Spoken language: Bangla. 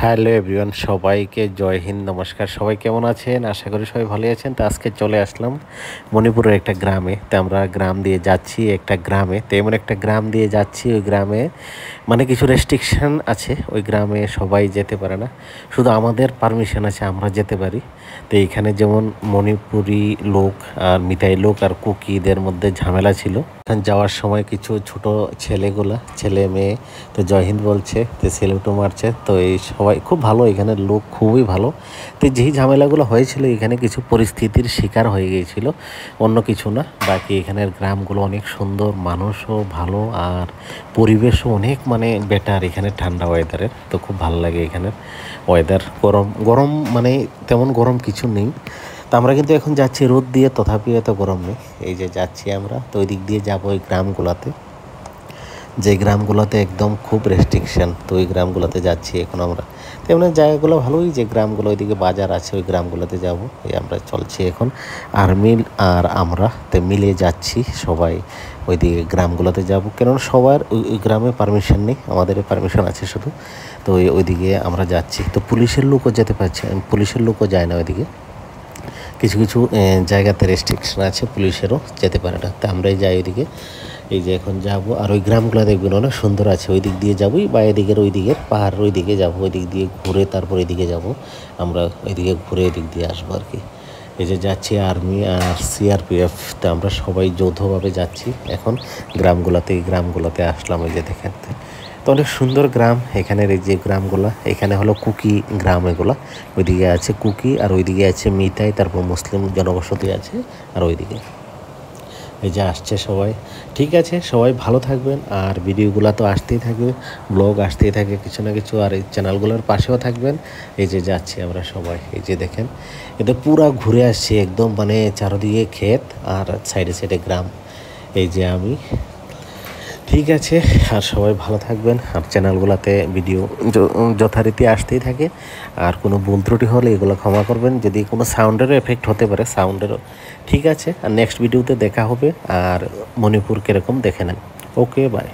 হ্যালো এভরিওয়ান, সবাইকে জয় হিন্দ, নমস্কার। সবাই কেমন আছেন? আশা করি সবাই ভালো আছেন। তো আজকে চলে আসলাম মণিপুরের একটা গ্রামে। তো আমরা গ্রাম দিয়ে যাচ্ছি একটা গ্রামে। তো এমন একটা গ্রাম দিয়ে যাচ্ছি, ওই গ্রামে মানে কিছু রেস্ট্রিকশান আছে। ওই গ্রামে সবাই যেতে পারে না, শুধু আমাদের পারমিশন আছে, আমরা যেতে পারি। তো এইখানে যেমন মণিপুরি লোক আর মিতাই লোক আর কুকিদের মধ্যে ঝামেলা ছিল। এখানে যাওয়ার সময় কিছু ছোট ছেলে মেয়ে তো জয় হিন্দ বলছে, তো সেলুটও মারছে। তো এই সবাই খুব ভালো, এখানের লোক খুবই ভালো। তো যেই ঝামেলাগুলো হয়েছিল, এখানে কিছু পরিস্থিতির শিকার হয়ে গিয়েছিল, অন্য কিছু না। বাকি এখানের গ্রামগুলো অনেক সুন্দর, মানুষও ভালো, আর পরিবেশও অনেক মানে বেটার এখানে, ঠান্ডা ওয়েদারের। তো খুব ভালো লাগে এখানের ওয়েদার। গরম মানে তেমন গরম কিছু নেই। তো আমরা কিন্তু এখন যাচ্ছি রোদ দিয়ে, তথাপি এত গরম নেই। এই যে যাচ্ছি আমরা, তো ওই দিক দিয়ে যাবো ওই গ্রামগুলোতে, যে গ্রামগুলোতে একদম খুব রেস্ট্রিকশান। তো ওই গ্রামগুলোতে যাচ্ছি এখন আমরা। তো এমনি জায়গাগুলো ভালোই, যে গ্রামগুলো ওইদিকে বাজার আছে, ওই গ্রামগুলোতে যাব। এই আমরা চলছি এখন আর্মি আর আমরা তো মিলে যাচ্ছি সবাই ওইদিকে গ্রামগুলোতে যাব। কেননা সবার ওই গ্রামে পারমিশন নেই, আমাদের পারমিশন আছে শুধু। তো ওইদিকে আমরা যাচ্ছি। তো পুলিশের লোকও যেতে পারছে, পুলিশের লোকও যায় না ওইদিকে। কিছু কিছু জায়গাতে রেস্ট্রিকশন আছে, পুলিশেরও যেতে পারে না। তো আমরাই যাই ওইদিকে। এই যে এখন যাব, আর ওই গ্রামগুলো দেখবেন অনেক সুন্দর আছে। ওই দিক দিয়ে যাবোই, বা এদিকের ওই দিকের পাহাড়ের ওই দিকে যাবো, ওই দিক দিয়ে ঘুরে তারপর এদিকে যাব। আমরা ওইদিকে ঘুরে এদিক দিয়ে আসবো আর কি। এই যে যাচ্ছি আর্মি আর সিআরপিএফ, তো আমরা সবাই যৌথভাবে যাচ্ছি এখন গ্রামগুলোতে। এই গ্রামগুলোতে আসলাম, ওই যে দেখেন। তো অনেক সুন্দর গ্রাম এখানের। এই যে গ্রামগুলো, এখানে হলো কুকি গ্রাম এগুলো। ওইদিকে আছে কুকি, আর ওইদিকে আছে মিতাই, তারপর মুসলিম জনবসতি আছে, আর ওইদিকে এই যে আসছে সবাই। ঠিক আছে, সবাই ভালো থাকবেন, আর ভিডিওগুলো তো আসতেই থাকবে, ব্লগ আসতেই থাকে কিছু না কিছু, আর এই চ্যানেলগুলোর পাশেও থাকবেন। এই যে যাচ্ছি আমরা সবাই, এই যে দেখেন, এটা পুরা ঘুরে আসছি একদম, মানে চারদিকে ক্ষেত আর সাইডে সাইডে গ্রাম। এই যে আমি, ঠিক আছে, আর সবাই ভালো থাকবেন। আর চ্যানেলগুলোতে ভিডিও যথারীতি আসতেই থাকে, আর কোনো ভুল ত্রুটি হলে এগুলো ক্ষমা করবেন। যদি কোনো সাউন্ডেরও এফেক্ট হতে পারে, সাউন্ডেরও, ঠিক আছে। আর নেক্সট ভিডিওতে দেখা হবে, আর মণিপুর কীরকম দেখে নেন। ওকে, বাই।